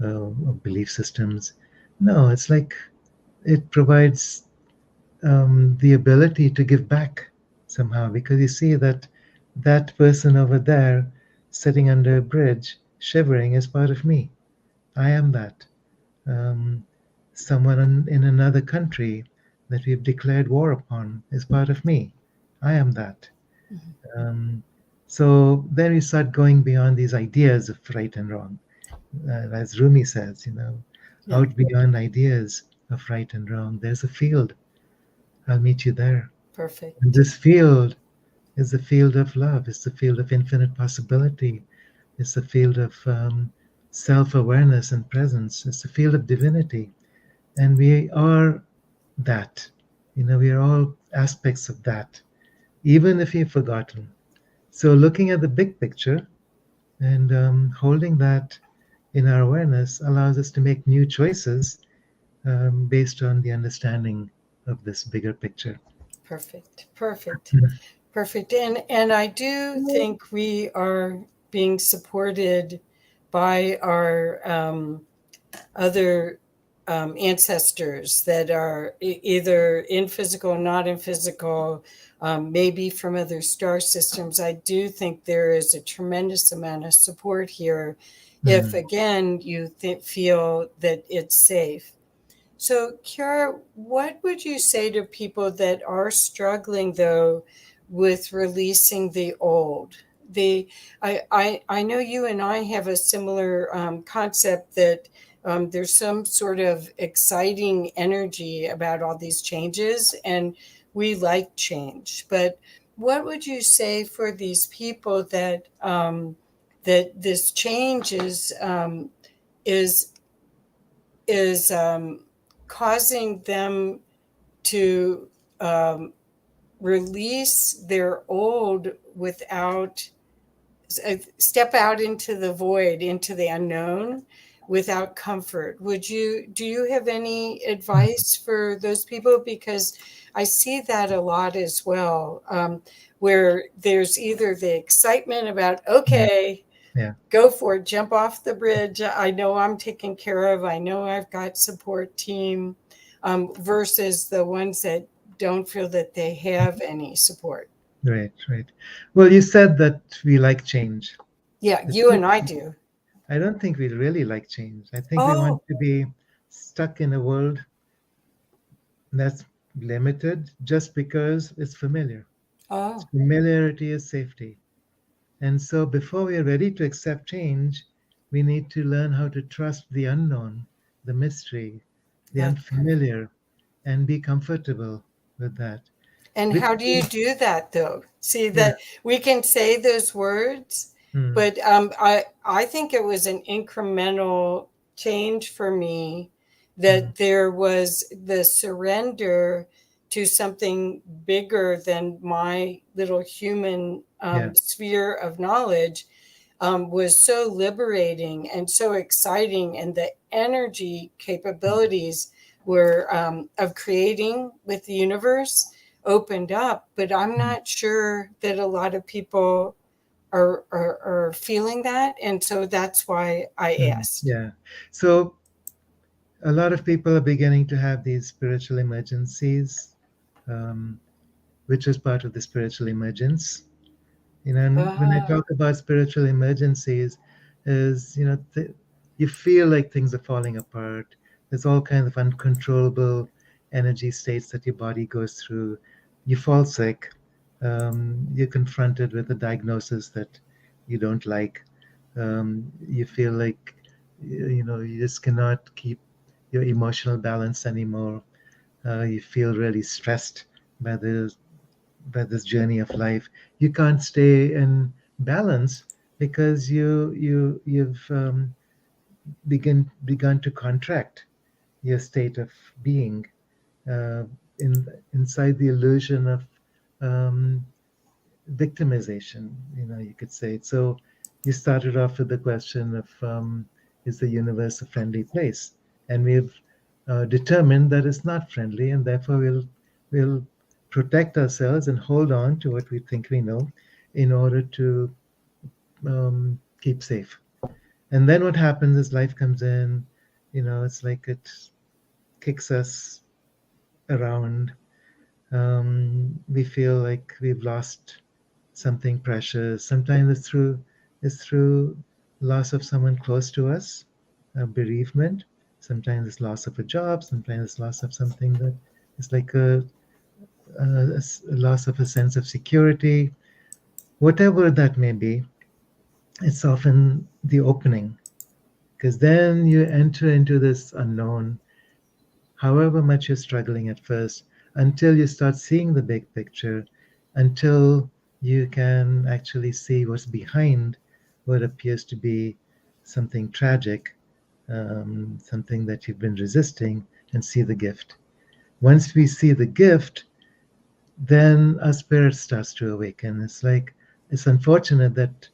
or belief systems. No, it's like it provides the ability to give back somehow, because you see that person over there sitting under a bridge shivering is part of me. I am that. Um, Someone in another country that we've declared war upon is part of me. I am that. Mhm. Um, so then we start going beyond these ideas of right and wrong. As Rumi says, Yeah. out beyond ideas of right and wrong, there's a field. I'll meet you there. And Perfect. this field is the field of love. It's the field of infinite possibility. It's the field of self awareness and presence. It's the field of divinity. And we are that. We are all aspects of that, even if we've forgotten. So, looking at the big picture and holding that in our awareness allows us to make new choices based on the understanding of this bigger picture. Perfect. Perfect. Perfect. And I do think we are being supported by our other ancestors that are either in physical, not in physical, maybe from other star systems. I do think there is a tremendous amount of support here if, Mm. again, you feel that it's safe. So, Kiara, what would you say to people that are struggling, though, with releasing the old? I know you and I have a similar concept that there's some sort of exciting energy about all these changes, and we like change. But what would you say for these people that this change is is causing them to um, release their old without step out into the void, into the unknown without comfort? Do you have any Mm. advice for those people? Because I see that a lot as well, where there's either the excitement about, Yeah, okay, yeah, go for it, jump off the bridge, I know I'm taken care of, I know I've got support team, versus the ones that don't feel that they have any support. right, right. Well, you said that we like change. Yeah, The you truth, and I do. I don't think we really like change. I think we want Oh, to be stuck in a world that's limited just because it's familiar. oh, Familiarity is safety. And so before we are ready to accept change, we need to learn how to trust the unknown, the mystery, the that. unfamiliar, and be comfortable with that. And Which how do you means, do that, though? See yeah. that we can say those words, Mm, but I think it was an incremental change for me mm, that there was the surrender to something bigger than my little human yeah. sphere of knowledge, was so liberating and so exciting, and the energy capabilities were of creating with the universe opened up. But I'm Mm, not sure that a lot of people are feeling that, and so that's why I asked. yeah. So a lot of people are beginning to have these spiritual emergencies, um, which is part of the spiritual emergence. And when I Ah, talk about spiritual emergencies, is you feel like things are falling apart. There's all kinds of uncontrollable energy states that your body goes through. You fall sick. You're confronted with a diagnosis that you don't like. You feel like you just cannot keep your emotional balance anymore. You feel really stressed by this journey of life. You can't stay in balance because you've begun to contract your state of being, uh, inside the illusion of um, victimization. You could say. So you started off with the question of, is the universe a friendly place? And we've determined that it's not friendly, and therefore we'll protect ourselves and hold on to what we think we know in order to keep safe. And then what happens is life comes in. It's like it kicks us around. We feel like we've lost something precious. Sometimes it's through loss of someone close to us, a bereavement. Sometimes it's loss of a job. Sometimes it's loss of something that is like a loss of a sense of security. Whatever that may be, it's often the opening, because then you enter into this unknown, however much you're struggling at first, until you start seeing the big picture, until you can actually see what's behind what appears to be something tragic, something that you've been resisting, and see the gift. Once we see the gift, then our spirit starts to awaken. It's unfortunate that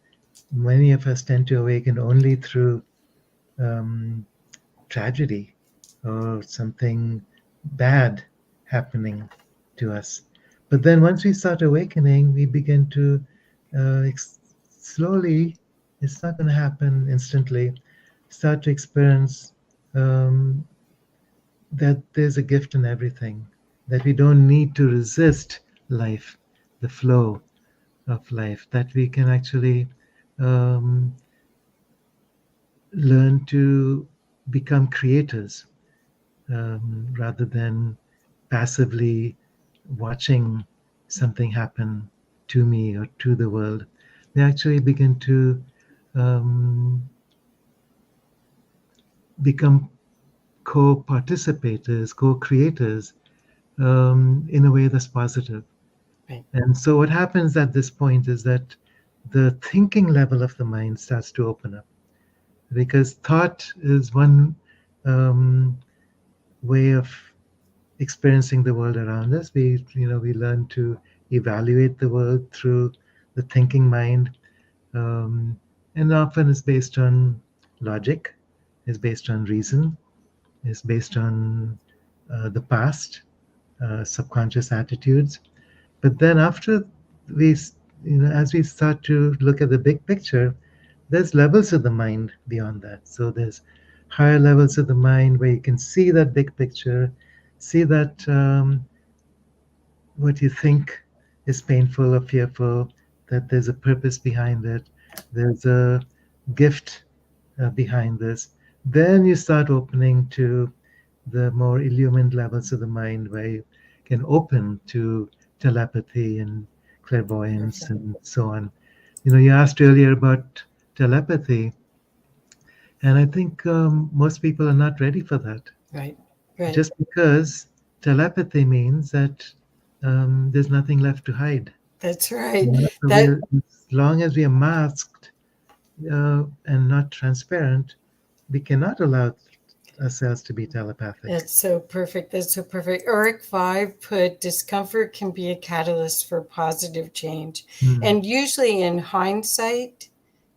many of us tend to awaken only through um, tragedy or something bad happening to us. But then once we start awakening, we begin to slowly, it's not going to happen instantly, start to experience um, that there's a gift in everything, that we don't need to resist life, the flow of life, that we can actually um, learn to become creators rather than passively watching something happen to me or to the world. We actually begin to um, become co participators, co creators in a way that's positive. Right. And so, what happens at this point is that the thinking level of the mind starts to open up because thought is one um, way of experiencing the world around us. We learn to evaluate the world through the thinking mind, um, and often it's based on logic, it's based on reason, it's based on the past, subconscious attitudes. But then after we, as we start to look at the big picture, there's levels of the mind beyond that. So there's higher levels of the mind where you can see that big picture, see that what you think is painful or fearful, that there's a purpose behind it, there's a gift behind this. Then you start opening to the more illumined levels of the mind where you can open to telepathy and clairvoyance Perfect. and so on. You asked earlier about telepathy, and I think most people are not ready for that. Right. Right. Just because telepathy means that there's nothing left to hide. That's right. Yeah, so That as long as we are masked and not transparent, we cannot allow ourselves to be telepathic. That's so perfect. That's so perfect. Eric Five put discomfort can be a catalyst for positive change. Hmm. And usually in hindsight,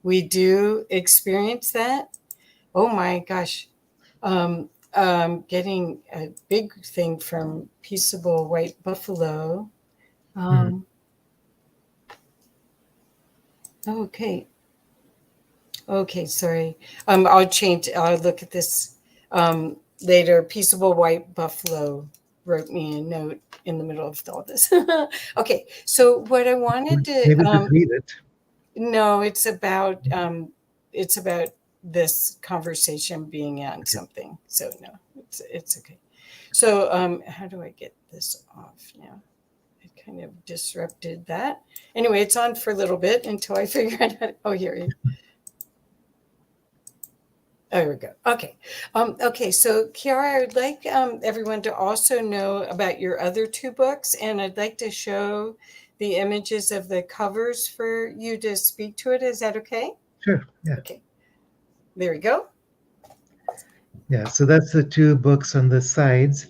we do experience that. Oh my gosh. Getting a big thing from Peaceable White Buffalo. Hmm. Um, okay. Okay, sorry. I'll look at this later. Peaceable White Buffalo wrote me a note in the middle of all this. Okay, so what I wanted to Maybe just read it. no, it's about this conversation being on something. So no, it's okay. So how do I get this off now? It kind of disrupted that. Anyway, it's on for a little bit until I figure out how to, oh here. There we go. Okay. Okay. So, Kiara, I'd like everyone to also know about your other two books, and I'd like to show the images of the covers for you to speak to it. Is that okay? Sure. Yeah. Okay. There we go. Yeah. So that's the two books on the sides: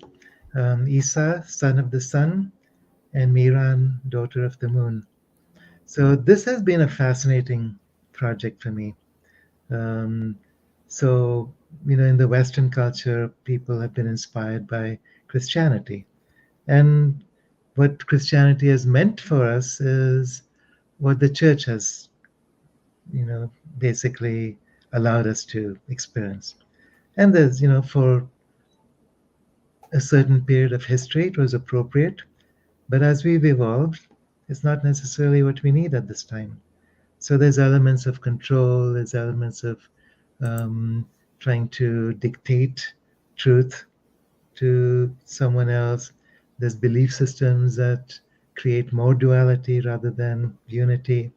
Isa, Son of the Sun, and Miran, Daughter of the Moon. So this has been a fascinating project for me. Um, so, in the Western culture, people have been inspired by Christianity. And what Christianity has meant for us is what the church has, basically allowed us to experience. And there's, for a certain period of history, it was appropriate. But as we've evolved, it's not necessarily what we need at this time. So there's elements of control, there's elements of um, trying to dictate truth to someone else. There's belief systems that create more duality rather than unity.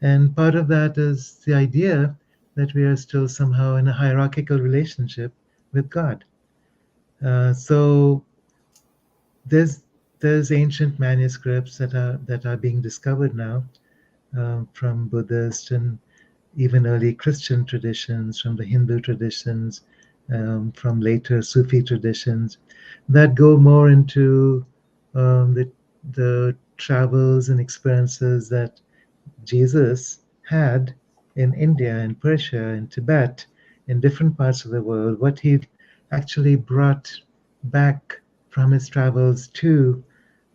And part of that is the idea that we are still somehow in a hierarchical relationship with God. So there's there's ancient manuscripts that are being discovered now from Buddhist and even early Christian traditions, from the Hindu traditions, from later Sufi traditions, that go more into the travels and experiences that Jesus had in India, in Persia, in Tibet, in different parts of the world, what he actually brought back from his travels to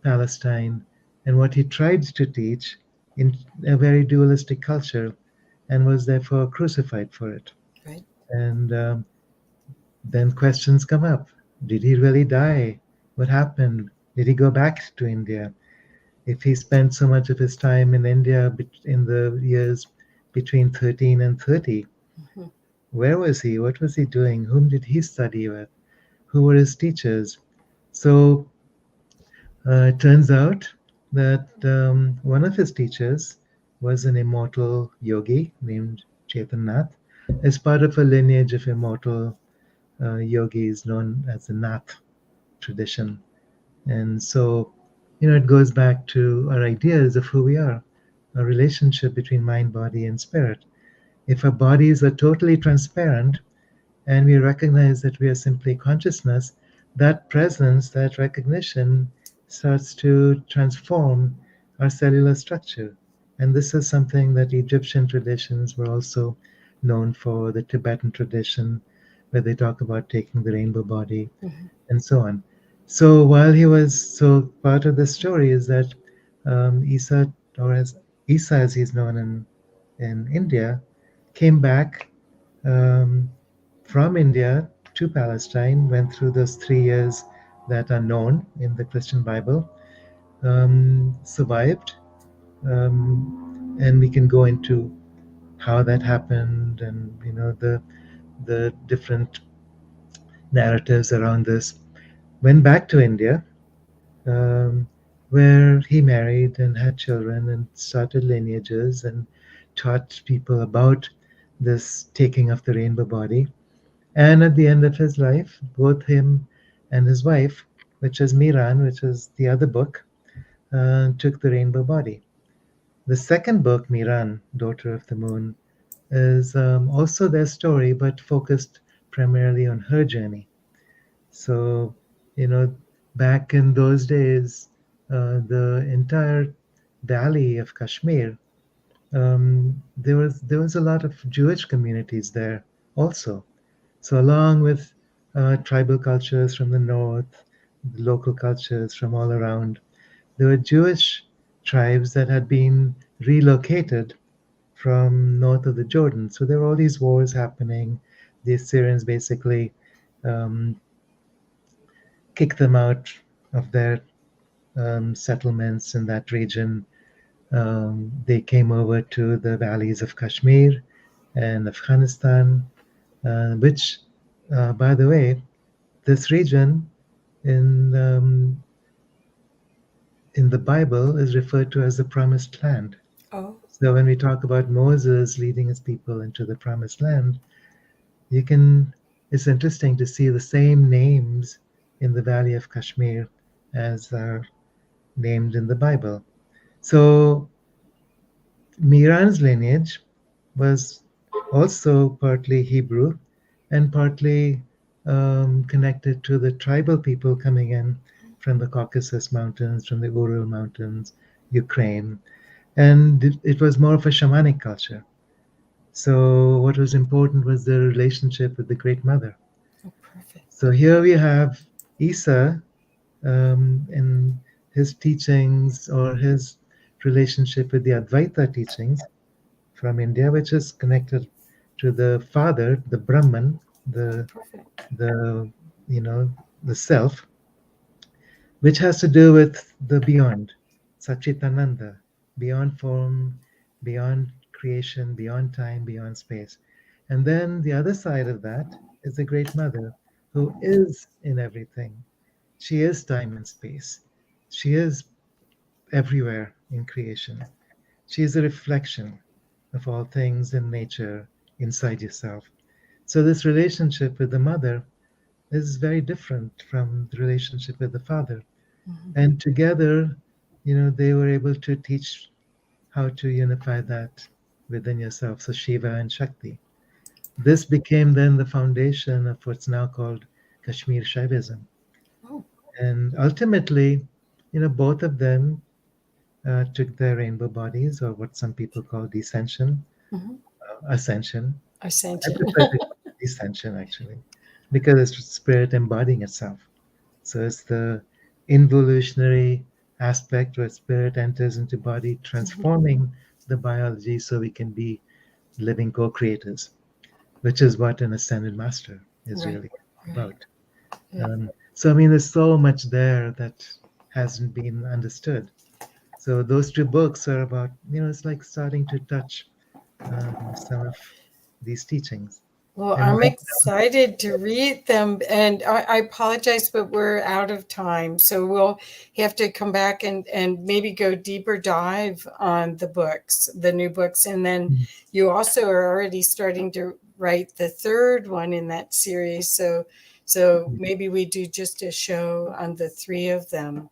Palestine, and what he tried to teach in a very dualistic culture, and was therefore crucified for it. Right. And then questions come up. Did he really die? What happened? Did he go back to India? If he spent so much of his time in India in the years between 13 and 30, Mhm. where was he? What was he doing? Whom did he study with? Who were his teachers? So it turns out that one of his teachers was an immortal yogi named Chaitanya, as part of a lineage of immortal yogis known as the Nath tradition. And so, it goes back to our ideas of who we are, a relationship between mind, body, and spirit. If our bodies are totally transparent and we recognize that we are simply consciousness, that presence, that recognition starts to transform our cellular structure. And this is something that Egyptian traditions were also known for, the Tibetan tradition, where they talk about taking the rainbow body Mhm. and so on. So while he was, so part of the story is that Isa, or as Isa as he's known in India, came back um, from India to Palestine, went through those 3 years that are known in the Christian Bible, survived, and we can go into how that happened and the different narratives around this. Went back to India, um, where he married and had children and started lineages and taught people about this taking of the rainbow body. And at the end of his life, both him and his wife, which is Miran, which is the other book, took the rainbow body. The second book, Miran, Daughter of the Moon, is also their story, but focused primarily on her journey. So, you know, back in those days, the entire valley of Kashmir, there was a lot of Jewish communities there also. So, along with tribal cultures from the north, the local cultures from all around, there were Jewish tribes that had been relocated from north of the Jordan. So there were all these wars happening. The Assyrians basically um, kicked them out of their settlements in that region. They came over to the valleys of Kashmir and Afghanistan, which, by the way, this region in in the Bible is referred to as the Promised Land. Oh, So when we talk about Moses leading his people into the Promised Land, you can. It's interesting to see the same names in the Valley of Kashmir as are named in the Bible. So Miran's lineage was also partly Hebrew and partly connected to the tribal people coming in from the Caucasus Mountains, from the Ural Mountains, Ukraine. And it was more of a shamanic culture. So, what was important was the relationship with the Great Mother. oh, perfect. So, here we have Isa in his teachings or his relationship with the Advaita teachings from India, which is connected to the Father, the Brahman, Oh, the perfect. the you know the self, which has to do with the beyond, Sachitananda, beyond form, beyond creation, beyond time, beyond space. And then the other side of that is the Great Mother, who is in everything. She is time and space. She is everywhere in creation. She is a reflection of all things in nature inside yourself. So, this relationship with the mother is very different from the relationship with the father. Mhm. And together, they were able to teach how to unify that within yourself. So, Shiva and Shakti. This became then the foundation of what's now called Kashmir Shaivism. Oh, And ultimately, both of them took their rainbow bodies, or what some people call descension, mhm. ascension. I sent I it. prefer to call it descension actually, because it's spirit embodying itself. So it's the involutionary aspect where spirit enters into body, Mhm. transforming the biology so we can be living co creators, which is what an ascended master is Right, really right. about. Yeah. So, I mean, there's so much there that hasn't been understood. So, those two books are about, it's like starting to touch some of these teachings. Well, And I'm right excited to read them, and I apologize, but we're out of time, so we'll have to come back and maybe go deeper dive on the books, the new books, and then now, you also are already starting to write the third one in that series. So maybe we do just a show on the three of them.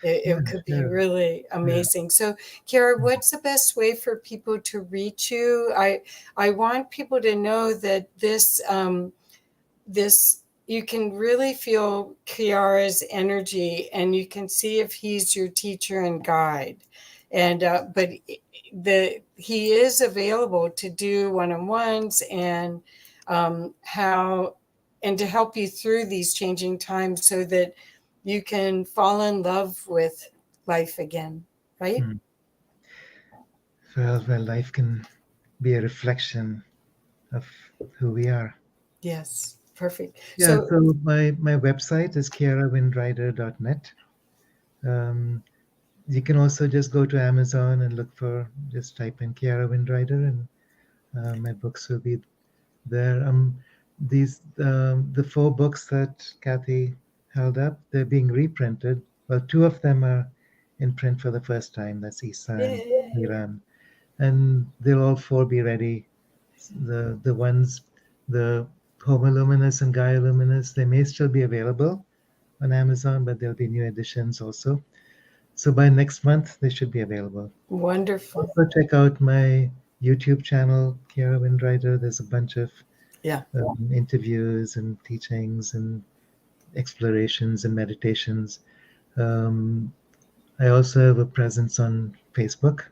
yeah, It could be sure. really Yeah. amazing. So, Kiara, what's the best way for people to reach you? I want people to know that this you can really feel Kiara's energy, and you can see if he's your teacher and guide. And but he is available to do one-on-ones and how and to help you through these changing times so that you can fall in love with life again, right? Mm. Well, life can be a reflection of who we are. Yes, perfect. Yeah, So so my website is kiarawindrider.net. Um, you can also just go to Amazon and look for, just type in Kiara Windrider, and my books will be there. The four books that Kathy held up, they're being reprinted. Well, two of them are in print for the first time. That's Isa and yay. Iran, and they'll all four be ready. The ones, the Homo Luminous and Gaia Luminous, they may still be available on Amazon, but there'll be new editions also. So by next month, they should be available. Wonderful. Also, check out my YouTube channel, Kiara Windrider. There's a bunch of Yeah. interviews and teachings and explorations and meditations. Um, I also have a presence on Facebook.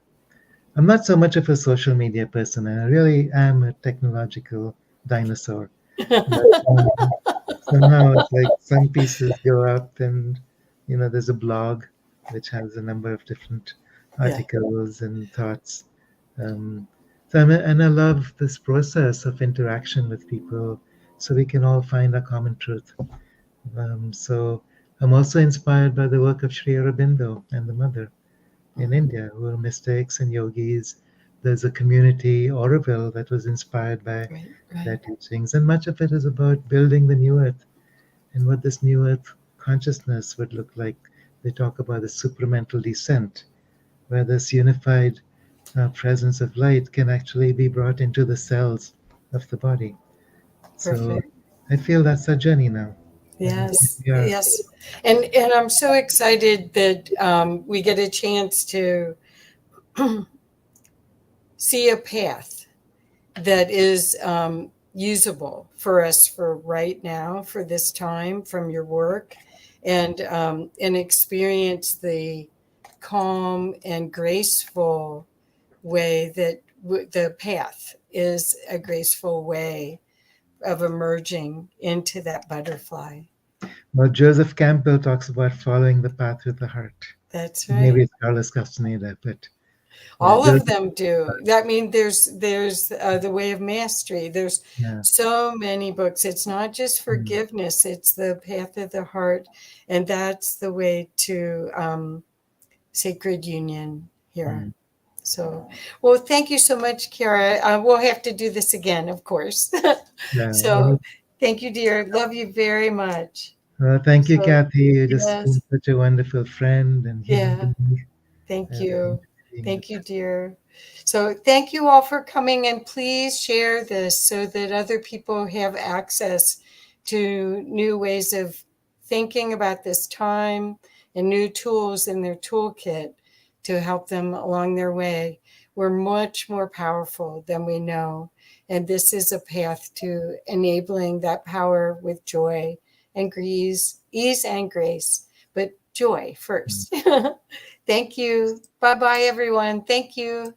I'm not so much of a social media person, and I really am a technological dinosaur. But somehow it's like some pieces go up, and there's a blog which has a number of different Yeah, articles and thoughts. And I love this process of interaction with people, so we can all find a common truth. So I'm also inspired by the work of Sri Aurobindo and the Mother in India, who are mystics and yogis. There's a community, Auroville, that was inspired by right, right. their teachings, and much of it is about building the new earth and what this new earth consciousness would look like. They talk about the supramental descent, where this unified presence of light can actually be brought into the cells of the body. So Perfect. I feel that's our journey now, and here Yes, we are. yes. And I'm so excited that we get a chance to see a path that is usable for us for right now, for this time, from your work, and experience the calm and graceful way that the path is a graceful way of emerging into that butterfly. Well, Joseph Campbell talks about following the path with the heart. That's Maybe right. it's Carlos Castaneda, but yeah, All of Joseph. them do. I mean, there's the way of mastery. There's Yeah. so many books. It's not just Mm, forgiveness. It's the path of the heart, and that's the way to sacred union here. mm. So, well, thank you so much, Kiara. We'll have to do this again, of course. Yeah. So, thank you, dear. Love you very much. Thank you, So, Kathy. You've just been yes, such a wonderful friend and human yeah. being. Thank I've enjoyed you. being with. Thank you, dear. So, thank you all for coming, and please share this so that other people have access to new ways of thinking about this time and new tools in their toolkit to help them along their way. We're much more powerful than we know. And this is a path to enabling that power with joy and ease and grace, but joy Mm. first. Thank you. Bye bye, everyone. Thank you.